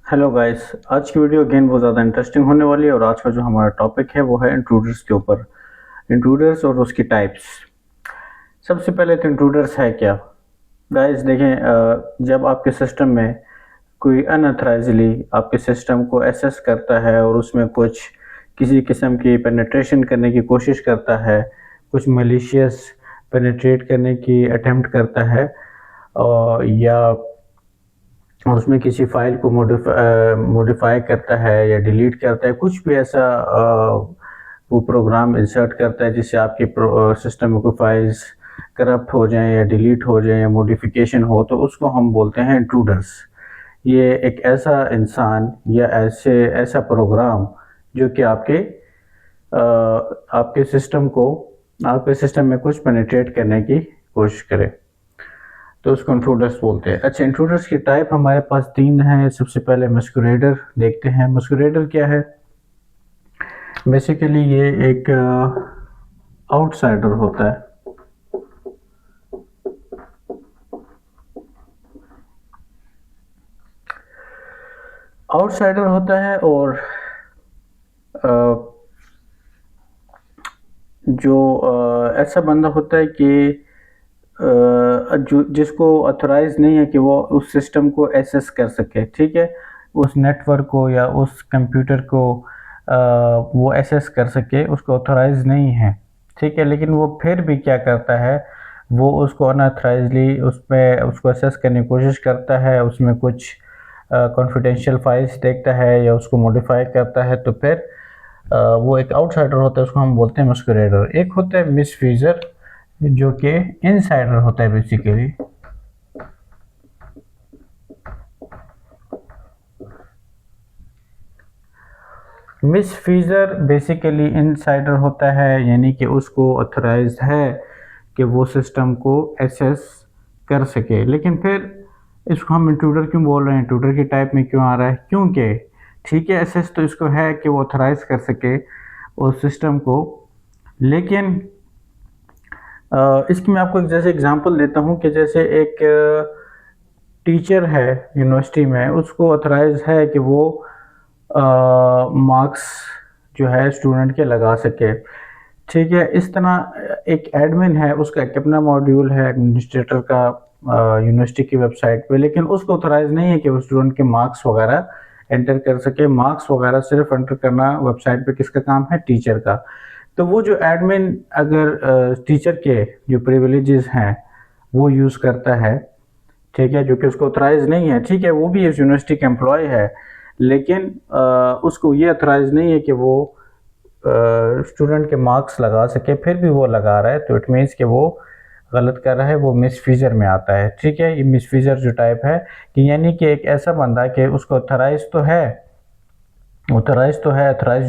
Hello guys. आज की video again बहुत ज़्यादा इंटरेस्टिंग होने वाली है और आज का जो हमारा टॉपिक है वो है इंट्रूडर्स के ऊपर। इंट्रूडर्स और उसकी टाइप्स। सबसे पहले तो इंट्रूडर्स है क्या। गाइस देखें, जब आपके सिस्टम में कोई अनऑथराइजली आपके सिस्टम को एक्सेस करता है और उसमें कुछ किसी किस्म की पेनिट्रेशन करने की कोशिश करता है, कुछ मलिशियस पेनिट्रेट करने की अटेम्प्ट करता है, और या और उसमें किसी फाइल को मॉडिफाई करता है या डिलीट करता है, कुछ भी ऐसा वो प्रोग्राम इंसर्ट करता है जिससे आपके सिस्टम में कोई फाइल्स करप्ट हो जाएं या डिलीट हो जाएं या मॉडिफिकेशन हो, तो उसको हम बोलते हैं इंट्रूडर्स। ये एक ऐसा इंसान या ऐसा प्रोग्राम जो कि आपके सिस्टम को आपके सिस्टम में कुछ पेनिट्रेट करने की कोशिश करे, तो उसको इंट्रूडर्स बोलते हैं। अच्छा, इंट्रूडर्स की टाइप हमारे पास तीन हैं। सबसे पहले मस्कुरेडर देखते हैं। मस्कुरेडर क्या है? बेसिकली ये एक आउटसाइडर होता है। आउटसाइडर होता है और अ, जो ऐसा बंदा होता है कि जो जिसको ऑथराइज नहीं है कि वो उस सिस्टम को एक्सेस कर सके, ठीक है, उस नेटवर्क को या उस कंप्यूटर को वो एक्सेस कर सके, उसको ऑथराइज नहीं है, ठीक है, लेकिन वो फिर भी क्या करता है, वो उसको अनऑथराइजली उसमें उसको एक्सेस करने की कोशिश करता है, उसमें कुछ कॉन्फिडेंशियल फाइल्स देखता है या उसको मॉडिफाई करता है, तो फिर वो एक आउटसाइडर होता है, उसको हम बोलते हैं मस्कुरेडर। एक होता है मिसयूजर जो कि इनसाइडर होता है बेसिकली। मिसयूजर बेसिकली इनसाइडर होता है, यानी कि उसको ऑथराइज्ड है कि वो सिस्टम को एक्सेस कर सके, लेकिन फिर इसको हम इंट्रूडर क्यों बोल रहे हैं, इंट्रूडर की टाइप में क्यों आ रहा है? क्योंकि ठीक है, एक्सेस तो इसको है कि वो ऑथराइज कर सके उस सिस्टम को, लेकिन इसकी मैं आपको एक जैसे एग्जांपल देता हूँ कि जैसे एक टीचर है यूनिवर्सिटी में, उसको ऑथराइज है कि वो मार्क्स जो है स्टूडेंट के लगा सके, ठीक है। इस तरह एक एडमिन है, उसका एक अपना मॉड्यूल है एडमिनिस्ट्रेटर का यूनिवर्सिटी की वेबसाइट पे, लेकिन उसको ऑथराइज नहीं है कि वो स्टूडेंट के मार्क्स वगैरह एंटर कर सके। मार्क्स वगैरह सिर्फ एंटर करना वेबसाइट पे किसका काम है? टीचर का। तो वो जो एडमिन अगर टीचर के जो प्रिविलेजेस हैं वो यूज़ करता है, ठीक है, जो कि उसको ऑथराइज नहीं है, ठीक है, वो भी इस यूनिवर्सिटी का एम्प्लॉय है, लेकिन उसको ये ऑथराइज नहीं है कि वो स्टूडेंट के मार्क्स लगा सके, फिर भी वो लगा रहा है, तो इट मीन्स कि वो गलत कर रहा है, वो मिसफीजर में आता है, ठीक है। ये मिसफीजर जो टाइप है कि यानी कि एक ऐसा बंदा कि उसको ऑथराइज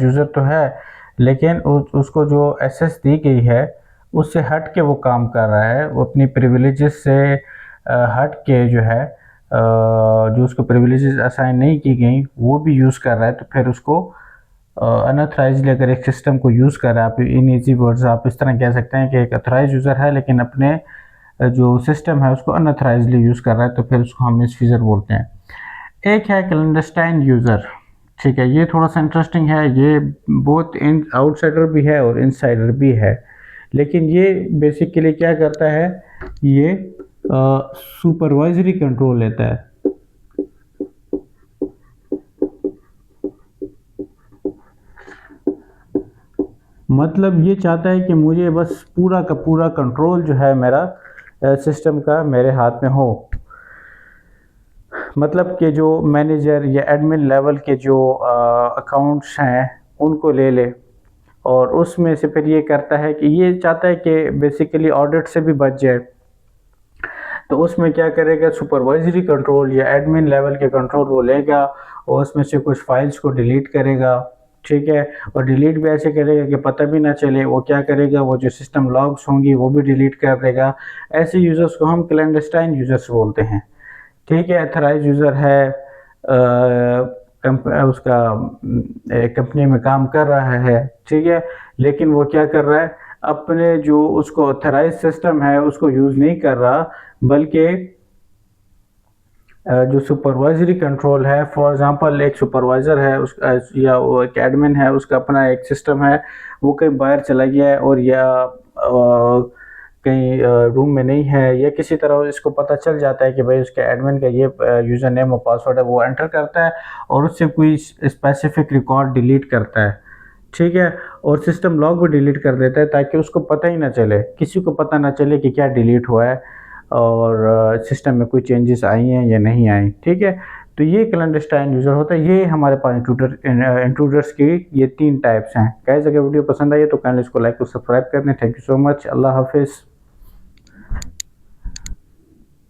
यूज़र तो है, लेकिन उसको जो एसेस दी गई है उससे हट के वो काम कर रहा है, वो अपनी प्रिविलेजेस से हट के जो है जो उसको प्रिविलेजेस असाइन नहीं की गई वो भी यूज़ कर रहा है, तो फिर उसको अनऑथराइज्ड अगर एक सिस्टम को यूज़ कर रहा है, आप इन ईजी वर्ड्स आप इस तरह कह सकते हैं कि एक ऑथराइज यूज़र है लेकिन अपने जो सिस्टम है उसको अनऑथराइजली यूज़ कर रहा है, तो फिर उसको हम मिसयूजर बोलते हैं। एक है क्लैंडस्टाइन यूज़र, ठीक है, ये थोड़ा सा इंटरेस्टिंग है, ये बोथ इन आउटसाइडर भी है और इनसाइडर भी है, लेकिन ये बेसिकली क्या करता है, ये सुपरवाइजरी कंट्रोल लेता है। मतलब ये चाहता है कि मुझे बस पूरा का पूरा कंट्रोल जो है मेरा सिस्टम का मेरे हाथ में हो, मतलब कि जो मैनेजर या एडमिन लेवल के जो अकाउंट्स हैं उनको ले ले, और उसमें से फिर ये करता है कि ये चाहता है कि बेसिकली ऑडिट से भी बच जाए, तो उसमें क्या करेगा, सुपरवाइजरी कंट्रोल या एडमिन लेवल के कंट्रोल वो लेगा और उसमें से कुछ फाइल्स को डिलीट करेगा, ठीक है, और डिलीट भी ऐसे करेगा कि पता भी ना चले। वो क्या करेगा, वो जो सिस्टम लॉग्स होंगी वो भी डिलीट कर देगा। ऐसे यूज़र्स को हम क्लैंडस्टाइन यूज़र्स बोलते हैं, ठीक है। अथराइज यूज़र है, उसका एक कंपनी में काम कर रहा है, ठीक है, लेकिन वो क्या कर रहा है, अपने जो उसको अथराइज सिस्टम है उसको यूज़ नहीं कर रहा, बल्कि जो सुपरवाइजरी कंट्रोल है, फॉर एग्जांपल एक सुपरवाइज़र है उस या वो एक एडमिन है, उसका अपना एक सिस्टम है, वो कहीं बाहर चला गया है और या कहीं रूम में नहीं है, या किसी तरह इसको पता चल जाता है कि भाई उसके एडमिन का ये यूज़र नेम और पासवर्ड है, वो एंटर करता है और उससे कोई स्पेसिफिक रिकॉर्ड डिलीट करता है, ठीक है? और सिस्टम लॉग भी डिलीट कर देता है ताकि उसको पता ही ना चले, किसी को पता ना चले कि क्या डिलीट हुआ है और सिस्टम में कोई चेंजेस आई हैं या नहीं आई, ठीक है? तो ये क्लैंडस्टाइन यूज़र होता है, ये हमारे पास इंट्रूडर्स की ये 3 टाइप्स हैं। गाइस अगर वीडियो पसंद आई है तो काइंडली इसको लाइक और सब्सक्राइब कर दें। Thank you so much. अल्लाह हाफ़िज़।